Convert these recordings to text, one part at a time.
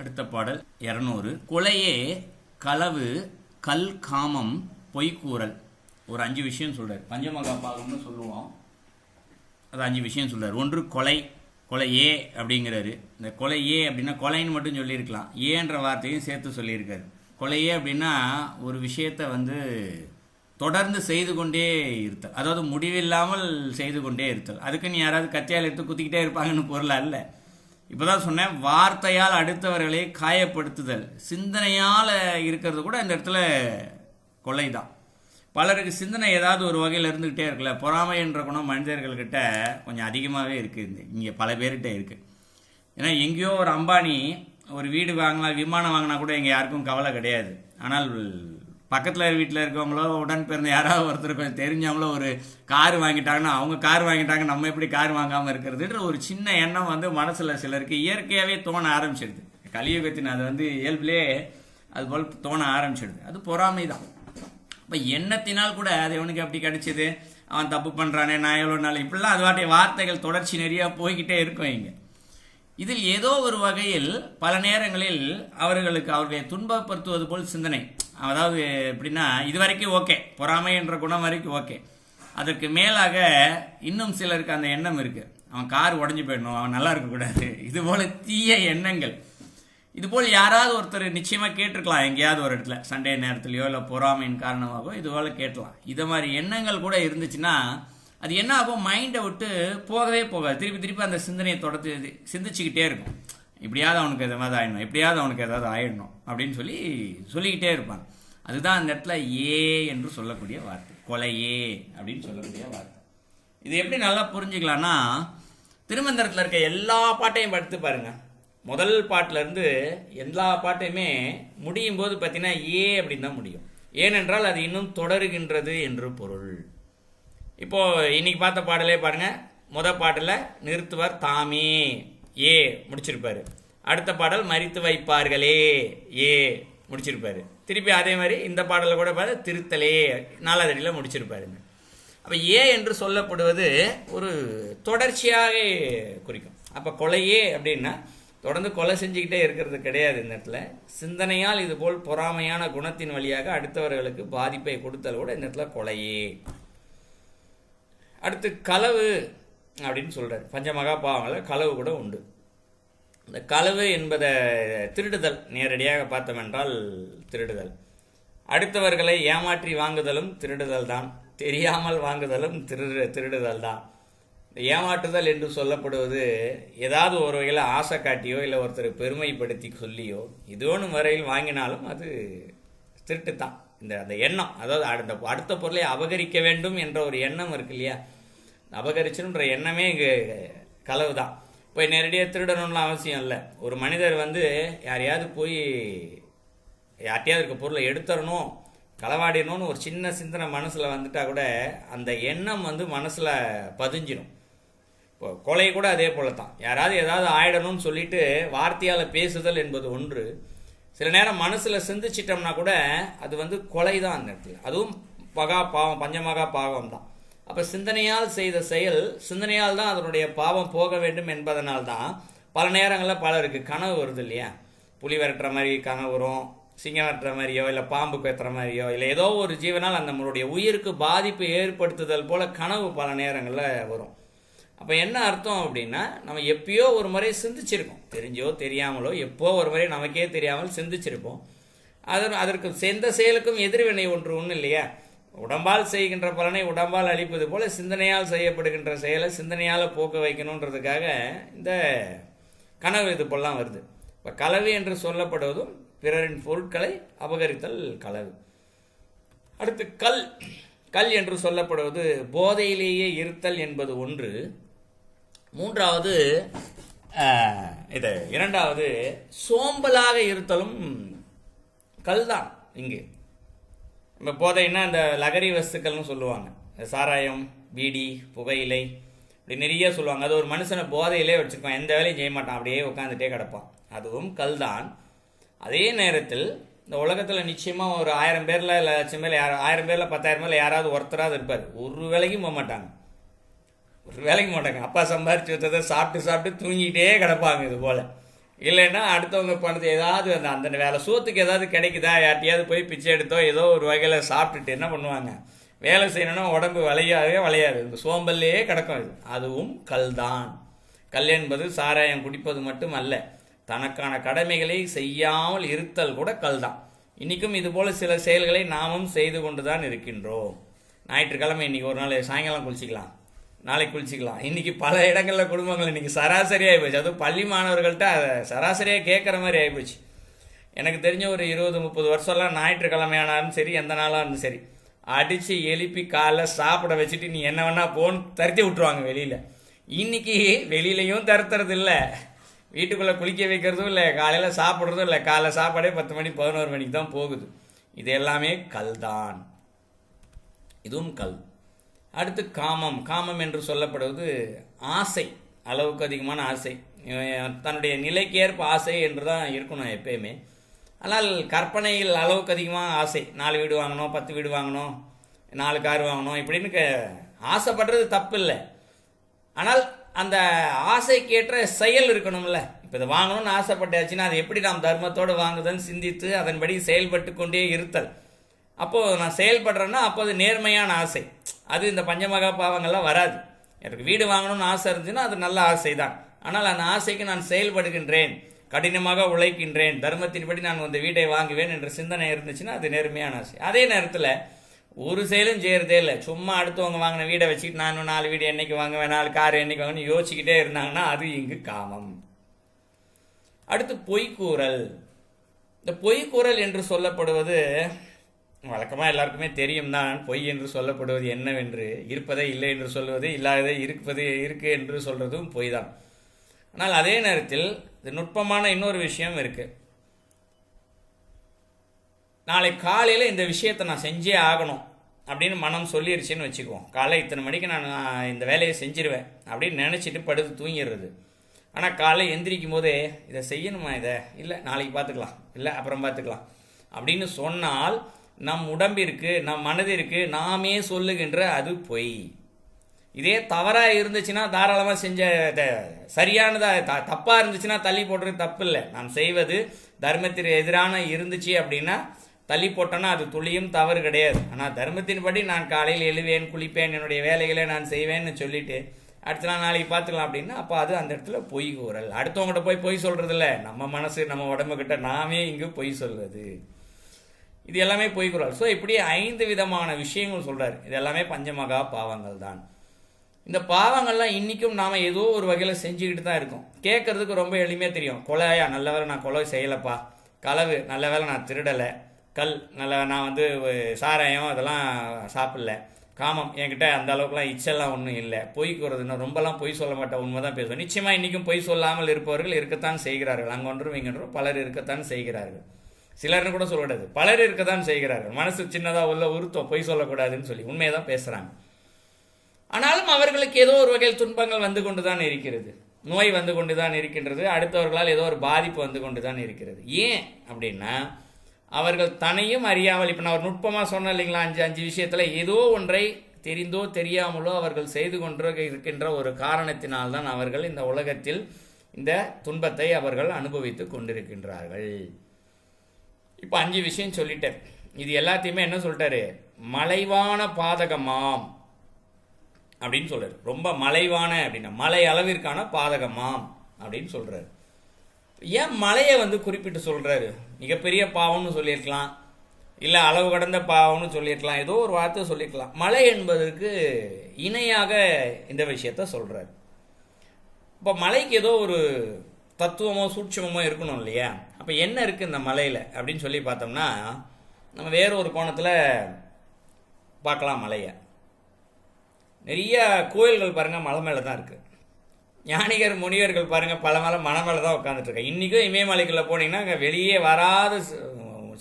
அடுத்த பாடல் 200. கொலையே களவு கல் காமம் பொய்க்கூறல். ஒரு 5 விஷயம் சொல்றார். பஞ்சமகா பாகம்னு சொல்லுவோம். அது 5 விஷயம் சொல்றார். ஒன்று கொலை. கொலையே அப்படிங்கிறாரு. இந்த கொலையே அப்படின்னா கொலைன்னு மட்டும் சொல்லியிருக்கலாம், ஏன்ற வார்த்தையும் சேர்த்து சொல்லியிருக்காரு. கொலையே அப்படின்னா ஒரு விஷயத்தை தொடர்ந்து செய்து கொண்டே இருத்தல், அதாவது முடிவில்லாமல் செய்து கொண்டே இருத்தல். அதுக்குன்னு யாராவது கத்தியால் எடுத்து குத்திக்கிட்டே இருப்பாங்கன்னு பொருள் அல்ல. இப்போதான் சொன்னேன், வார்த்தையால் அடுத்தவர்களை காயப்படுத்துதல், சிந்தனையால் இருக்கிறது கூட இந்த இடத்துல கொலை தான். பலருக்கு சிந்தனை ஏதாவது ஒரு வகையில் இருந்துக்கிட்டே இருக்குல்ல. பொறாமை என்ற குணம் மனிதர்கள்கிட்ட கொஞ்சம் அதிகமாகவே இருக்குது, இங்கே பல பேர்கிட்ட இருக்குது. ஏன்னா எங்கேயோ ஒரு அம்பானி ஒரு வீடு வாங்கினா, விமானம் வாங்கினா கூட எங்கள் யாருக்கும் கவலை கிடையாது. ஆனால் பக்கத்தில் வீட்டில் இருக்கவங்களோ உடன் பிறந்த யாராவது ஒருத்தர் கொஞ்சம் தெரிஞ்சவங்களோ ஒரு கார் வாங்கிட்டாங்கன்னா, அவங்க கார் வாங்கிட்டாங்க, நம்ம எப்படி கார் வாங்காமல் இருக்கிறதுன்ற ஒரு சின்ன எண்ணம் மனசில் சிலருக்கு இயற்கையாகவே தோண ஆரம்பிச்சிடுது. கலியுகத்தின் அது இயல்பிலே அதுபோல் தோண ஆரம்பிச்சிடுது. அது பொறாமை தான். இப்போ எண்ணத்தினால் கூட அது இவனுக்கு அப்படி கிடைச்சிது, அவன் தப்பு பண்ணுறானே, நான் எவ்வளோ நாள், இப்படிலாம் அது வாட்டிய வார்த்தைகள் தொடர்ச்சி நிறையா போய்கிட்டே இருக்கும். இங்கே இதில் ஏதோ ஒரு வகையில் பல நேரங்களில் அவர்களை துன்பப்படுத்துவது போல் சிந்தனை. அதாவது எப்படின்னா, இது வரைக்கும் ஓகே, பொறாமை என்ற குணம் வரைக்கும் ஓகே. அதற்கு மேலாக இன்னும் சிலருக்கு அந்த எண்ணம் இருக்குது, அவன் கார் உடஞ்சி போயிடணும், அவன் நல்லா இருக்கக்கூடாது, இதுபோல் தீய எண்ணங்கள். இதுபோல் யாராவது ஒருத்தர் நிச்சயமாக கேட்டிருக்கலாம், எங்கேயாவது ஒரு இடத்துல சண்டே நேரத்துலையோ இல்லை பொறாமையின் காரணமாகவோ இதுபோல் கேட்கலாம். இது மாதிரி எண்ணங்கள் கூட இருந்துச்சுன்னா அது என்ன ஆகும், மைண்டை விட்டு போகவே போகாது. திருப்பி திருப்பி அந்த சிந்தனையை தொடர்ந்து சிந்திச்சுக்கிட்டே இருக்கும். இப்படியாவது அவனுக்கு எதாவது ஆயிடணும், எப்படியாவது அவனுக்கு ஏதாவது ஆயிடணும் அப்படின்னு சொல்லிக்கிட்டே இருப்பான். அதுதான் அந்த இடத்துல ஏ என்று சொல்லக்கூடிய வார்த்தை, கொலையே அப்படின்னு சொல்லக்கூடிய வார்த்தை. இது எப்படி நல்லா புரிஞ்சுக்கலாம்னா, திருமந்திரத்தில் இருக்க எல்லா பாட்டையும் படித்து பாருங்க. முதல் பாட்டிலேருந்து எல்லா பாட்டையுமே முடியும் போது பார்த்தீங்கன்னா ஏ அப்படின்னு தான் முடியும். ஏனென்றால் அது இன்னும் தொடருகின்றது என்று பொருள். இப்போ இன்னைக்கு பார்த்த பாடலே பாருங்க. பாட்டில் நிறுத்துவார் தாமே, ஏ முடிச்சிருப்பாரு. அடுத்த பாடல் மறித்து வைப்பார்களே, ஏ முடிச்சிருப்பாரு. திருப்பி அதே மாதிரி இந்த பாடலை கூட பார்த்து திருத்தலே 4வது அடியில் முடிச்சிருப்பாருங்க. அப்போ ஏ என்று சொல்லப்படுவது ஒரு தொடர்ச்சியாக குறிக்கும். அப்போ கொலையே அப்படின்னா தொடர்ந்து கொலை செஞ்சுக்கிட்டே இருக்கிறது கிடையாது. இந்த இடத்துல சிந்தனையால் இதுபோல் பொறாமையான குணத்தின் வழியாக அடுத்தவர்களுக்கு பாதிப்பை கொடுத்தல் கூட இந்த இடத்துல கொலையே. அடுத்து களவு அப்படின்னு சொல்றாரு. பஞ்சமகா பாவங்களில் களவு கூட உண்டு. இந்த களவு என்பதை திருடுதல், நேரடியாக பார்த்தோம் என்றால் திருடுதல். அடுத்தவர்களை ஏமாற்றி வாங்குதலும் திருடுதல் தான், தெரியாமல் வாங்குதலும் திருடுதல் தான். ஏமாற்றுதல் என்று சொல்லப்படுவது ஏதாவது ஒரு வகையில் ஆசை காட்டியோ இல்லை ஒருத்தர் பெருமைப்படுத்தி சொல்லியோ இதோன்னு வரையில் வாங்கினாலும் அது திருட்டு தான். அந்த எண்ணம், அதாவது அடுத்த பொருளை அபகரிக்க வேண்டும் என்ற ஒரு எண்ணம் இருக்கு இல்லையா, அபகரிச்சுன்ற எண்ணமே இங்கே களவு தான். இப்போ நேரடியாக திருடணும்னு அவசியம் இல்லை. ஒரு மனிதர் யாரையாவது போய் யார்ட்டையாவது இருக்க பொருளை எடுத்துடணும், களவாடிடணும்னு ஒரு சின்ன சிந்தனை மனசில் வந்துட்டால் கூட அந்த எண்ணம் மனசில் பதிஞ்சிடும். இப்போ கொலை கூட அதே போல தான். யாராவது ஏதாவது ஆயிடணும்னு சொல்லிட்டு வார்த்தையால் பேசுதல் என்பது ஒன்று. சில நேரம் மனசில் சிந்திச்சிட்டோம்னா கூட அது கொலை தான் அந்த இடத்துல. அதுவும் பாவம், பஞ்சமகா பாவம் தான். அப்போ சிந்தனையால் செய்த செயல், சிந்தனையால் தான் அதனுடைய பாவம் போக வேண்டும் என்பதனால்தான் பல நேரங்களில் பலருக்கு கனவு வருது இல்லையா. புலி விரட்டுற மாதிரி கனவு வரும், சிங்கம் வெட்டுற மாதிரியோ இல்லை பாம்பு பேத்துற மாதிரியோ இல்லை ஏதோ ஒரு ஜீவனால் அந்த நம்மளுடைய உயிருக்கு பாதிப்பு ஏற்படுத்துதல் போல கனவு பல நேரங்களில் வரும். அப்போ என்ன அர்த்தம் அப்படின்னா, நம்ம எப்பயோ ஒரு முறை சிந்திச்சிருக்கோம், தெரிஞ்சோ தெரியாமலோ எப்போ ஒரு முறை நமக்கே தெரியாமல் சிந்திச்சிருப்போம். அதற்கு எந்த செயலுக்கும் எதிர்வினை ஒன்று இல்லையா. உடம்பால் செய்கின்ற பலனை உடம்பால் அளிப்பது போல சிந்தனையால் செய்யப்படுகின்ற செயலை சிந்தனையால் போக்க வைக்கணுன்றதுக்காக இந்த கனவு இது போலாம் வருது. இப்போ களவு என்று சொல்லப்படுவதும் பிறரின் பொருட்களை அபகரித்தல் களவு. அடுத்து கல் என்று சொல்லப்படுவது போதையிலேயே இருத்தல் என்பது ஒன்று. இரண்டாவது சோம்பலாக இருத்தலும் கல் தான். இங்கு நம்ம போதைன்னா இந்த லகரி வஸ்துக்கள்னு சொல்லுவாங்க, சாராயம், பீடி, புகையிலை, இப்படி நிறைய சொல்லுவாங்க. அது ஒரு மனுஷனை போதையிலே வச்சுருப்பான், எந்த வேலையும் செய்ய மாட்டான், அப்படியே உட்காந்துட்டே கிடப்பான், அதுவும் கல் தான். அதே நேரத்தில் இந்த உலகத்தில் நிச்சயமாக ஒரு 1000 பேரில் இல்லை 1,00,000 பேர் 1000 பேரில் 10,000 பேரில் யாராவது ஒருத்தராவது இருப்பார், ஒரு வேலைக்கும் போக மாட்டாங்க. அப்பா சம்பாரிச்சு வச்சதை சாப்பிட்டு தூங்கிட்டே கிடப்பாங்க. இது போல் இல்லைன்னா அடுத்தவங்க பணத்தை ஏதாவது அந்த அந்த வேலை சோத்துக்கு ஏதாவது கிடைக்குதா, யார்ட்டையாவது போய் பிச்சை எடுத்தோ ஏதோ ஒரு வகையில் சாப்பிட்டுட்டு என்ன பண்ணுவாங்க, வேலை செய்யணும்னா உடம்பு வளையாதே வளையாது, இந்த சோம்பல்லையே கிடக்கும். இது அதுவும் கல்தான். கல் என்பது சாராயம் குடிப்பது மட்டும் அல்ல, தனக்கான கடமைகளை செய்யாமல் இருத்தல் கூட கல் தான். இன்றைக்கும் இதுபோல் சில செயல்களை நாமும் செய்து கொண்டு தான் இருக்கின்றோம். ஞாயிற்றுக்கிழமை இன்றைக்கி ஒரு நாள் சாயங்காலம் குளிச்சிக்கலாம், நாளைக்கு குளிச்சிக்கலாம். இன்றைக்கி பல இடங்களில் குடும்பங்கள் இன்றைக்கி சராசரியாக ஆகிப்போச்சு. அதுவும் பள்ளி மாணவர்கள்ட்ட அதை சராசரியாக கேட்குற மாதிரி ஆகிப்போச்சு. எனக்கு தெரிஞ்ச ஒரு 20-30 வருஷம்லாம் ஞாயிற்றுக்கிழமையானாலும் சரி எந்த நாளாக இருந்தாலும் சரி அடித்து எழுப்பி காலைல சாப்பிட வச்சுட்டு நீ என்ன வேணா போன்னு தருத்தி விட்ருவாங்க வெளியில். இன்றைக்கி வெளியிலையும் தருத்துறது இல்லை, வீட்டுக்குள்ளே குளிக்க வைக்கிறதும் இல்லை, காலையில் சாப்பிட்றதும் இல்லை. காலைல சாப்பாடே 10 மணி 11 மணிக்கு தான் போகுது. இது எல்லாமே கல் தான், இதுவும் கல். அடுத்து காமம். காமம் என்று சொல்லப்படுவது ஆசை, அளவுக்கு அதிகமான ஆசை, தன்னுடைய நிலைக்கேற்ப ஆசை என்று தான் இருக்கணும் எப்பயுமே. ஆனால் கற்பனையில் அளவுக்கு அதிகமாக ஆசை, 4 வீடு வாங்கணும், 10 வீடு வாங்கணும், 4 கார் வாங்கணும் இப்படின்னு ஆசைப்படுறது தப்பு இல்லை. ஆனால் அந்த ஆசைக்கேற்ற செயல் இருக்கணும்ல. இப்போ இதை வாங்கணும்னு ஆசைப்பட்டாச்சுன்னா அது எப்படி நாம் தர்மத்தோடு வாங்குதுன்னு சிந்தித்து அதன்படி செயல்பட்டு கொண்டே இருத்தல். அப்போது நான் செயல்படுறேன்னா அப்போ அது நேர்மையான ஆசை, அது இந்த பஞ்சமகா பாவங்கள்லாம் வராது. எனக்கு வீடு வாங்கணும்னு ஆசை இருந்துச்சுன்னா அது நல்ல ஆசை தான். ஆனால் அந்த ஆசைக்கு நான் செயல்படுகின்றேன், கடினமாக உழைக்கின்றேன், தர்மத்தின்படி நான் அந்த வீட்டை வாங்குவேன் என்ற சிந்தனை இருந்துச்சுன்னா அது நேர்மையான ஆசை. அதே நேரத்தில் ஒரு செயலும் செய்கிறதே இல்லை, சும்மா அடுத்தவங்க வாங்கின வீடை வச்சுக்கிட்டு நான் 4 வீடு என்னைக்கு வாங்குவேன், 4 கார் என்னைக்கு வாங்கன்னு யோசிச்சுக்கிட்டே இருந்தாங்கன்னா அது இங்கு காமம். அடுத்து பொய்க்கூறல். இந்த பொய்க்கூறல் என்று சொல்லப்படுவது வழக்கமாக எல்லாருக்குமே தெரியும் தான். பொய் என்று சொல்லப்படுவது என்னவென்று, இருப்பதே இல்லை என்று சொல்வது, இல்லாததை இருப்பது இருக்கு என்று சொல்றதும் பொய் தான். ஆனால் அதே நேரத்தில் இது நுட்பமான இன்னொரு விஷயம் இருக்கு. நாளை காலையில் இந்த விஷயத்தை நான் செஞ்சே ஆகணும் அப்படின்னு மனம் சொல்லிருச்சுன்னு வச்சுக்குவோம். காலை இத்தனை மணிக்கு நான் இந்த வேலையை செஞ்சிருவேன் அப்படின்னு நினச்சிட்டு படுத்து தூங்கிடுறது. ஆனால் காலை எந்திரிக்கும் போதே இதை செய்யணுமா, இதை இல்லை நாளைக்கு பார்த்துக்கலாம், இல்லை அப்புறம் பார்த்துக்கலாம் அப்படின்னு சொன்னால் நம் உடம்பிற்கு நம் மனதிற்கு நாமே சொல்லுகின்ற அது பொய். இதே தவறாக இருந்துச்சுன்னா தாராளமாக செஞ்ச, சரியானதாக தப்பாக இருந்துச்சுன்னா தள்ளி போடுறது தப்பு இல்லை. நாம் செய்வது தர்மத்திற்கு எதிரான இருந்துச்சு அப்படின்னா தள்ளி போட்டோன்னா அது துளியும் தவறு கிடையாது. ஆனால் தர்மத்தின்படி நான் காலையில் எழுவேன், குளிப்பேன், என்னுடைய வேலைகளை நான் செய்வேன்னு சொல்லிட்டு அடுத்த நாள் நாளைக்கு பார்த்துக்கலாம் அப்படின்னா அப்போ அது அந்த இடத்துல பொய் கூறல். அடுத்தவங்ககிட்ட போய் பொய் சொல்கிறது இல்லை, நம்ம மனசு நம்ம உடம்புக்கிட்ட நாமே இங்கு பொய் சொல்வது. இது எல்லாமே பொய் கூறல். ஸோ இப்படி 5 விதமான விஷயங்கள் சொல்கிறார். இது எல்லாமே பஞ்சமகா பாவங்கள் தான். இந்த பாவங்கள்லாம் இன்றைக்கும் நாம் ஏதோ ஒரு வகையில் செஞ்சுக்கிட்டு தான் இருக்கோம். கேட்குறதுக்கு ரொம்ப எளிமையாக தெரியும். கொலையா, நல்ல வேலை நான் கொலை செய்யலைப்பா. களவு, நல்ல வேலை நான் திருடலை. கல், நல்ல நான் சாராயம் அதெல்லாம் சாப்பிடல. காமம், என்கிட்ட அந்த அளவுக்குலாம் இச்செல்லாம் ஒன்றும் இல்லை. பொய் கூறதுன்னா ரொம்பலாம் பொய் சொல்ல மாட்டேன், உண்மை தான் பேசுவேன். நிச்சயமாக இன்றைக்கும் பொய் சொல்லாமல் இருப்பவர்கள் இருக்கத்தான் செய்கிறார்கள். அங்கொன்றும் இங்கொன்றும் பலர் இருக்கத்தான் செய்கிறார்கள். சிலர்னு கூட சொல்லக்கூடாது, பலர் இருக்கத்தான் செய்கிறார்கள். மனசு சின்னதாக உள்ள உருத்தம் பொய் சொல்லக்கூடாதுன்னு சொல்லி உண்மையை தான் பேசுகிறாங்க. ஆனாலும் அவர்களுக்கு ஏதோ ஒரு வகையில் துன்பங்கள் வந்து கொண்டு தான் இருக்கிறது, நோய் வந்து கொண்டு தான் இருக்கின்றது, அடுத்தவர்களால் ஏதோ ஒரு பாதிப்பு வந்து கொண்டு தான் இருக்கிறது. ஏன் அப்படின்னா அவர்கள் தன்னையும் அறியாமல், இப்போ நான் ஒரு நுட்பமாக சொன்னேன் இல்லைங்களா, 5 விஷயத்தில் ஏதோ ஒன்றை தெரிந்தோ தெரியாமலோ அவர்கள் செய்து கொண்டு இருக்கின்ற ஒரு காரணத்தினால்தான் அவர்கள் இந்த உலகத்தில் இந்த துன்பத்தை அவர்கள் அனுபவித்து கொண்டிருக்கின்றார்கள். இப்போ 5 விஷயம் சொல்லிட்டேன். இது எல்லாத்தையுமே என்ன சொல்லிட்டாரு, மலைவான பாதகமாம் அப்படின்னு சொல்றாரு. ரொம்ப மலைவான அப்படின்னா மலை அளவிற்கான பாதகமாம் அப்படின்னு சொல்றாரு. ஏன் மலையை குறிப்பிட்டு சொல்றாரு? மிகப்பெரிய பாவம்னு சொல்லியிருக்கலாம், இல்லை அளவு கடந்த பாவம்னு சொல்லியிருக்கலாம், ஏதோ ஒரு வார்த்தை சொல்லியிருக்கலாம். மலை என்பதற்கு இணையாக இந்த விஷயத்த சொல்றாரு. இப்போ மலைக்கு ஏதோ ஒரு தத்துவமோ சூட்சமோ இருக்கணும் இல்லையா? அப்போ என்ன இருக்குது இந்த மலையில் அப்படின்னு சொல்லி பார்த்தோம்னா நம்ம வேற ஒரு கோணத்தில் பார்க்கலாம் மலையை. நிறைய கோயில்கள் பாருங்கள் மலை மேலே தான் இருக்குது. ஞானிகர் முனிவர்கள் பாருங்கள் பல மலை மேலே தான் உட்காந்துட்ருக்காங்க. இன்றைக்கும் இமயமலைக்குள்ளே போனீங்கன்னா அங்கே வெளியே வராத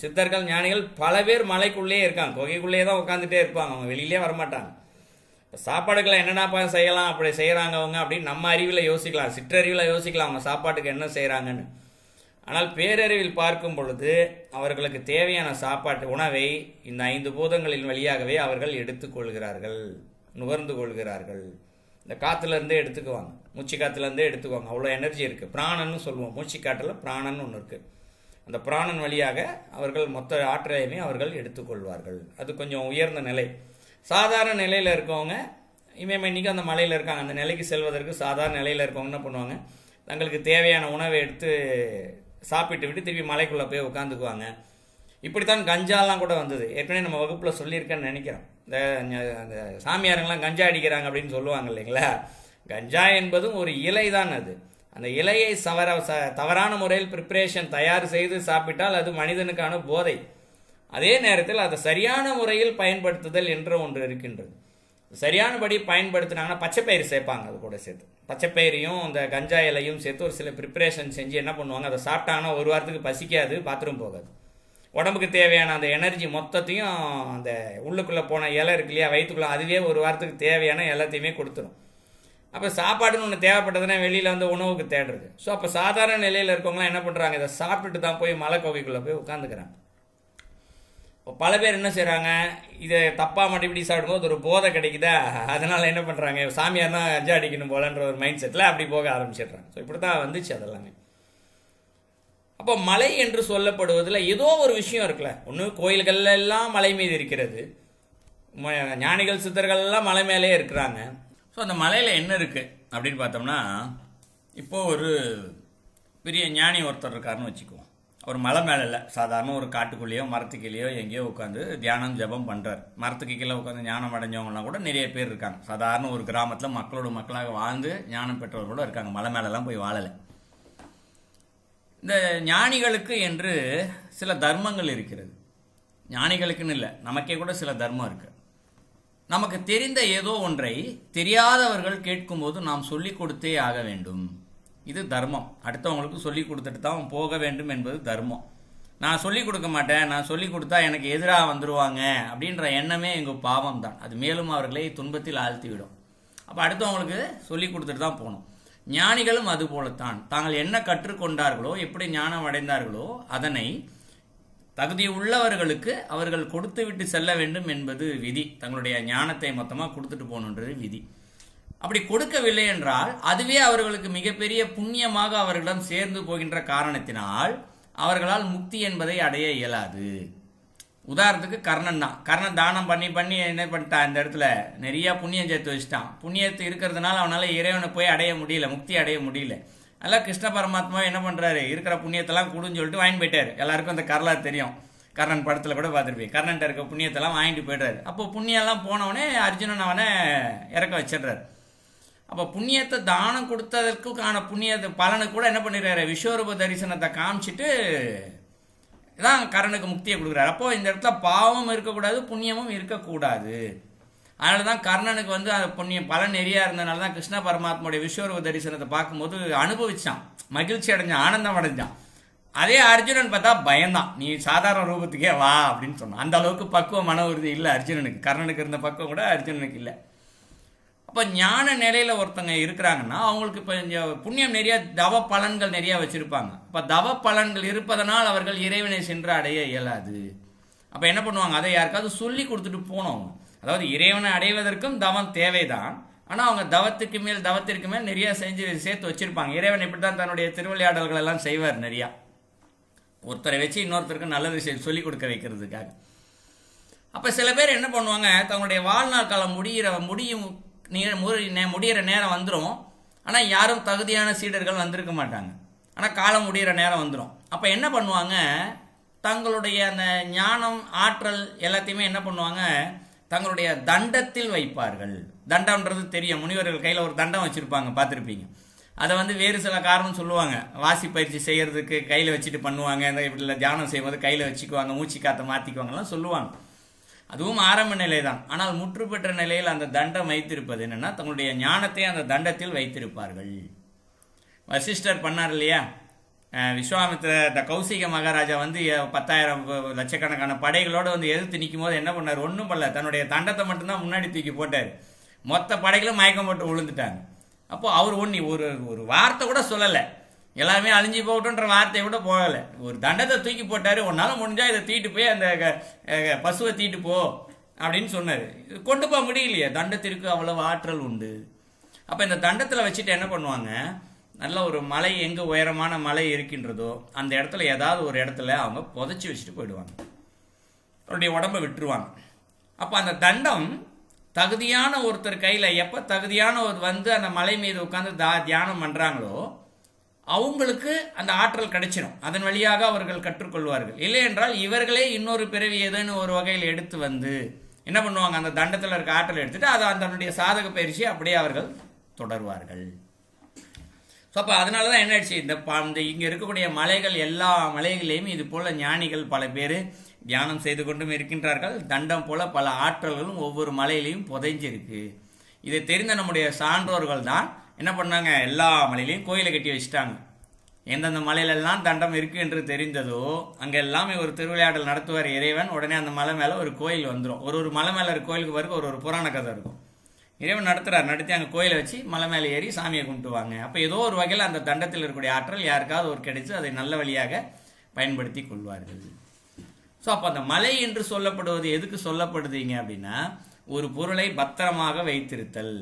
சித்தர்கள் ஞானிகள் பல பேர் மலைக்குள்ளேயே இருக்காங்க, குகைக்குள்ளேயே தான் உட்காந்துட்டே இருப்பாங்க, அவங்க வெளியிலே வரமாட்டாங்க. இப்போ சாப்பாடுகளை என்னென்னப்பா செய்யலாம் அப்படி செய்கிறாங்க அவங்க அப்படின்னு நம்ம அறிவில் யோசிக்கலாம், சிற்றறிவில் யோசிக்கலாம் அவங்க சாப்பாட்டுக்கு என்ன செய்கிறாங்கன்னு. ஆனால் பேரறிவில் பார்க்கும் பொழுது அவர்களுக்கு தேவையான சாப்பாட்டு உணவை இந்த 5 பூதங்களின் வழியாகவே அவர்கள் எடுத்துக்கொள்கிறார்கள், நுகர்ந்து கொள்கிறார்கள். இந்த காற்றுலேருந்தே எடுத்துக்குவாங்க, மூச்சு காற்றுலேருந்தே எடுத்துக்குவாங்க. அவ்வளோ எனர்ஜி இருக்குது. பிராணன்னு சொல்லுவோம், மூச்சு காற்றில் பிராணன் ஒன்று இருக்குது. அந்த பிராணன் வழியாக அவர்கள் மொத்த ஆற்றலையுமே அவர்கள் எடுத்துக்கொள்வார்கள். அது கொஞ்சம் உயர்ந்த நிலை. சாதாரண நிலையில் இருக்கவங்க இன்றைக்கி அந்த மலையில் இருக்காங்க, அந்த நிலைக்கு செல்வதற்கு சாதாரண நிலையில் இருக்கவங்க என்ன பண்ணுவாங்க, தங்களுக்கு தேவையான உணவை எடுத்து சாப்பிட்டு விட்டு திருப்பி மலைக்குள்ளே போய் உட்காந்துக்குவாங்க. இப்படித்தான் கஞ்சாலாம் கூட வந்தது. ஏற்கனவே நம்ம வகுப்பில் சொல்லியிருக்கேன்னு நினைக்கிறோம். இந்த சாமியாரங்களாம் கஞ்சா அடிக்கிறாங்க அப்படின்னு சொல்லுவாங்க இல்லைங்களா. கஞ்சா என்பதும் ஒரு இலை தான். அது அந்த இலையை தவறான முறையில் ப்ரிப்பரேஷன் தயார் செய்து சாப்பிட்டால் அது மனிதனுக்கான போதை. அதே நேரத்தில் அதை சரியான முறையில் பயன்படுத்துதல் என்ற ஒன்று இருக்கின்றது. சரியானபடி பயன்படுத்தினாங்கன்னா பச்சைப்பயிறு சேர்ப்பாங்க, அது கூட சேர்த்து பச்சைப்பயிரையும் அந்த கஞ்சா இலையும் சேர்த்து ஒரு சில ப்ரிப்பரேஷன் செஞ்சு என்ன பண்ணுவாங்க, அதை சாப்பிட்டாங்கன்னா ஒரு வாரத்துக்கு பசிக்காது, பாத்ரூம் போகாது. உடம்புக்கு தேவையான அந்த எனர்ஜி மொத்தத்தையும் அந்த உள்ளுக்குள்ளே போன இலை இருக்கு இல்லையா, வயிற்றுக்குள்ளே, அதுவே ஒரு வாரத்துக்கு தேவையான எல்லாத்தையுமே கொடுத்துரும். அப்போ சாப்பாடுன்னு ஒன்று தேவைப்பட்டதுன்னா வெளியில் வந்து உணவுக்கு தேடுறது. ஸோ அப்போ சாதாரண நிலையில் இருக்கவங்களாம் என்ன பண்ணுறாங்க, இதை சாப்பிட்டுட்டு தான் போய் மலை கோவைக்குள்ளே போய் உட்காந்துக்கிறாங்க. இப்போ பல பேர் என்ன செய்கிறாங்க, இதை தப்பாக மட்டும் இப்படி சாப்பிடும்போது ஒரு போதை கிடைக்குதா, அதனால் என்ன பண்ணுறாங்க, சாமியார் தான் கஞ்சா அடிக்கணும் போலன்ற ஒரு மைண்ட் செட்டில் அப்படி போக ஆரம்பிச்சிடுறாங்க. ஸோ இப்படி தான் வந்துச்சு அதெல்லாமே. அப்போ மலை என்று சொல்லப்படுவதில் ஏதோ ஒரு விஷயம் இருக்குல்ல. ஒன்று கோயில்கள்ல எல்லாம் மலை மீது இருக்கிறது, ஞானிகள் சித்தர்கள் எல்லாம் மலை மேலே இருக்கிறாங்க. ஸோ அந்த மலையில் என்ன இருக்குது அப்படின்னு பார்த்தோம்னா, இப்போது ஒரு பெரிய ஞானி ஒருத்தர் இருக்காருன்னு வச்சுக்குவோம். அவர் மலை மேலே இல்லை, சாதாரண ஒரு காட்டுக்குள்ளேயோ மரத்துக்கீழேயோ எங்கேயோ உட்காந்து தியானம் ஜபம் பண்ணுறார். மரத்துக்கு கீழே உட்காந்து ஞானம் அடைஞ்சவங்கலாம் கூட நிறைய பேர் இருக்காங்க. சாதாரண ஒரு கிராமத்தில் மக்களோட மக்களாக வாழ்ந்து ஞானம் பெற்றவர் கூட இருக்காங்க, மலை மேலெல்லாம் போய் வாழலை. இந்த ஞானிகளுக்கு என்று சில தர்மங்கள் இருக்கிறது. ஞானிகளுக்குன்னு இல்லை, நமக்கே கூட சில தர்மம் இருக்குது. நமக்கு தெரிந்த ஏதோ ஒன்றை தெரியாதவர்கள் கேட்கும்போது நாம் சொல்லிக் கொடுத்தே ஆக வேண்டும். இது தர்மம். அடுத்தவங்களுக்கு சொல்லிக் கொடுத்துட்டு தான் போக வேண்டும் என்பது தர்மம். நான் சொல்லிக் கொடுக்க மாட்டேன், நான் சொல்லிக் கொடுத்தா எனக்கு எதிராக வந்துடுவாங்க அப்படின்ற எண்ணமே எங்கள் பாவம் தான். அது மேலும் அவர்களை துன்பத்தில் ஆழ்த்திவிடும். அப்போ அடுத்தவங்களுக்கு சொல்லிக் கொடுத்துட்டு தான் போகணும். ஞானிகளும் அது போலத்தான். தாங்கள் என்ன கற்றுக்கொண்டார்களோ, எப்படி ஞானம் அடைந்தார்களோ அதனை தகுதி உள்ளவர்களுக்கு அவர்கள் கொடுத்து விட்டு செல்ல வேண்டும் என்பது விதி. தங்களுடைய ஞானத்தை மொத்தமாக கொடுத்துட்டு போகணுன்றது விதி. அப்படி கொடுக்கவில்லை என்றால் அதுவே அவர்களுக்கு மிகப்பெரிய புண்ணியமாக அவர்களிடம் சேர்ந்து போகின்ற காரணத்தினால் அவர்களால் முக்தி என்பதை அடைய இயலாது. உதாரணத்துக்கு கர்ணன் தான். கர்ணன் தானம் பண்ணி பண்ணி என்ன பண்ணிட்டான், இந்த இடத்துல நிறைய புண்ணியம் சேர்த்து வச்சுட்டான். புண்ணியத்து இருக்கிறதுனால அவனால் இறைவனை போய் அடைய முடியல, முக்தி அடைய முடியல. அதெல்லாம் கிருஷ்ண பரமாத்மா என்ன பண்ணுறாரு, இருக்கிற புண்ணியத்தெல்லாம் கொடுன்னு சொல்லிட்டு வாங்கிட்டு போயிட்டார். எல்லாருக்கும் அந்த கர்ணன் தெரியும், கர்ணன் படத்தில் கூட பார்த்துருப்பேன். கர்ணன்ட்ட இருக்க புண்ணியத்தெல்லாம் வாங்கிட்டு போய்ட்டாரு. அப்போ புண்ணியெல்லாம் போனவனே அர்ஜுனன் அவனை இறக்க வச்சிடுறாரு. அப்போ புண்ணியத்தை தானம் கொடுத்ததற்கான புண்ணியத்தை பலனை கூட என்ன பண்ணிடுறாரு, விஸ்வரூப தரிசனத்தை காமிச்சிட்டு தான் கர்ணனுக்கு முக்தியை கொடுக்குறாரு. அப்போது இந்த இடத்துல பாவம் இருக்கக்கூடாது, புண்ணியமும் இருக்கக்கூடாது. அதனால தான் கர்ணனுக்கு வந்து அந்த புண்ணியம் பலன் நிறையா இருந்ததுனால தான் கிருஷ்ண பரமாத்மாவுடைய விஸ்வரூப தரிசனத்தை பார்க்கும்போது அனுபவிச்சான், மகிழ்ச்சி அடைஞ்சான், ஆனந்தம் அடைஞ்சான். அதே அர்ஜுனன் பார்த்தா பயந்தான், நீ சாதாரண ரூபத்துக்கே வா அப்படின்னு சொன்னான். அந்த அளவுக்கு பக்குவ மன உறுதி இல்லை அர்ஜுனனுக்கு. கர்ணனுக்கு இருந்த பக்குவம் கூட அர்ஜுனனுக்கு இல்லை. அப்போ ஞான நிலையில் ஒருத்தங்க இருக்கிறாங்கன்னா அவங்களுக்கு இப்போ புண்ணியம் நிறையா, தவ பலன்கள் நிறையா வச்சுருப்பாங்க. இப்போ தவ பலன்கள் இருப்பதனால் அவர்கள் இறைவனை சென்று அடைய இயலாது. அப்போ என்ன பண்ணுவாங்க, அதை யாருக்காவது சொல்லி கொடுத்துட்டு போனோம். அதாவது இறைவனை அடைவதற்கும் தவம் தேவைதான். ஆனால் அவங்க தவத்திற்கு மேல் நிறையா செஞ்சு சேர்த்து வச்சுருப்பாங்க. இறைவன் இப்படி தான் தன்னுடைய திருவிளையாடல்கள் எல்லாம் செய்வார் நிறையா. ஒருத்தரை வச்சு இன்னொருத்தருக்கு நல்லது சொல்லி கொடுக்க வைக்கிறதுக்காக. அப்போ சில பேர் என்ன பண்ணுவாங்க, தங்களுடைய வாழ்நாள் காலம் முடிகிற நேரம் வந்துடும். ஆனால் யாரும் தகுதியான சீடர்கள் வந்திருக்க மாட்டாங்க. ஆனால் காலம் முடிகிற நேரம் வந்துடும். அப்போ என்ன பண்ணுவாங்க, தங்களுடைய அந்த ஞானம் ஆற்றல் எல்லாத்தையுமே என்ன பண்ணுவாங்க, தங்களுடைய தண்டத்தில் வைப்பார்கள். தண்டம்ன்றது தெரியும், முனிவர்கள் கையில் ஒரு தண்டம் வச்சுருப்பாங்க, பார்த்துருப்பீங்க. அதை வந்து வேறு சில காரணம் சொல்லுவாங்க. வாசி பயிற்சி செய்கிறதுக்கு கையில் வச்சுட்டு பண்ணுவாங்க, இந்த இப்படி தியானம் செய்யும்போது கையில் வச்சுக்குவாங்க, மூச்சு காற்றை மாற்றிக்குவாங்கலாம் சொல்லுவாங்க. அதுவும் ஆரம்ப நிலை தான். ஆனால் முற்று பெற்ற நிலையில் அந்த தண்டம் வைத்திருப்பது என்னென்னா, தங்களுடைய ஞானத்தை அந்த தண்டத்தில் வைத்திருப்பார்கள். வசிஷ்டர் பண்ணார் இல்லையா, விஸ்வாமித்திர கௌசிக மகாராஜா வந்து 10,000 லட்சக்கணக்கான படைகளோடு வந்து எதிர்த்து நிற்கும் போது என்ன பண்ணார், ஒன்றும் பண்ணல, தன்னுடைய தண்டத்தை மட்டும்தான் முன்னாடி தூக்கி போட்டார். மொத்த படைகளும் மயக்கம் போட்டு விழுந்துட்டாங்க. அப்போது அவர் ஒரு வார்த்தை கூட சொல்லலை, எல்லாருமே அழிஞ்சு போகட்டுன்ற வார்த்தையை கூட போகலை. ஒரு தண்டத்தை தூக்கி போட்டார். உன்னால முடிஞ்சால் இதை தூக்கிட்டு போய் அந்த பசுவை தூக்கிட்டு போ அப்படின்னு சொன்னார். கொண்டு போக முடியலையே, தண்டத்திற்கு அவ்வளவு ஆற்றல் உண்டு. அப்போ இந்த தண்டத்தில் வச்சுட்டு என்ன பண்ணுவாங்க, நல்ல ஒரு மலை, எங்கே உயரமான மலை இருக்கின்றதோ அந்த இடத்துல ஏதாவது ஒரு இடத்துல அவங்க புதைச்சி வச்சுட்டு போயிடுவாங்க, அவருடைய உடம்பை விட்டுருவாங்க. அப்போ அந்த தண்டம் தகுதியான ஒருத்தர் கையில், எப்போ தகுதியானவர் வந்து அந்த மலை மீது உட்காந்து தியானம் பண்ணுறாங்களோ அவங்களுக்கு அந்த ஆற்றல் கிடைச்சிடும். அதன் வழியாக அவர்கள் கற்றுக்கொள்வார்கள். இல்லை என்றால் இவர்களே இன்னொரு பிறவி ஏதேனும் ஒரு வகையில் எடுத்து வந்து என்ன பண்ணுவாங்க, அந்த தண்டத்தில் இருக்க ஆற்றல் எடுத்துட்டு அதை அதனுடைய சாதக பயிற்சியை அப்படியே அவர்கள் தொடர்வார்கள். ஸோ அப்போ அதனால தான் என்ன ஆயிடுச்சு, இந்த இங்கே இருக்கக்கூடிய மலைகள், எல்லா மலைகளையும் இது போல் ஞானிகள் பல பேர் தியானம் செய்து கொண்டும் இருக்கின்றார்கள். தண்டம் போல பல ஆற்றல்களும் ஒவ்வொரு மலையிலையும் புதைஞ்சிருக்கு. இதை தெரிந்த நம்முடைய சான்றோர்கள் தான் என்ன பண்ணாங்க, எல்லா மலையிலையும் கோயிலை கட்டி வச்சுட்டாங்க. எந்தெந்த மலையிலெல்லாம் தண்டம் இருக்கு என்று தெரிந்ததோ அங்கே எல்லாமே ஒரு திருவிளையாடல் நடத்துவார் இறைவன். உடனே அந்த மலை மேலே ஒரு கோயில் வந்துடும். ஒரு மலை மேலே இருக்க கோயிலுக்கு பிறகு ஒரு புராண கதை இருக்கும். இறைவன் நடத்தி அங்கே கோயிலை வச்சு மலை மேலே ஏறி சாமியை கும்பிட்டுவாங்க. அப்போ ஏதோ ஒரு வகையில் அந்த தண்டத்தில் இருக்கக்கூடிய ஆற்றல் யாருக்காவது ஒரு கிடைச்சு அதை நல்ல வழியாக பயன்படுத்தி கொள்வார்கள். ஸோ அப்போ அந்த மலை என்று சொல்லப்படுவது எதுக்கு சொல்லப்படுதுங்க அப்படின்னா, ஒரு பொருளை பத்திரமாக வைத்திருத்தல்.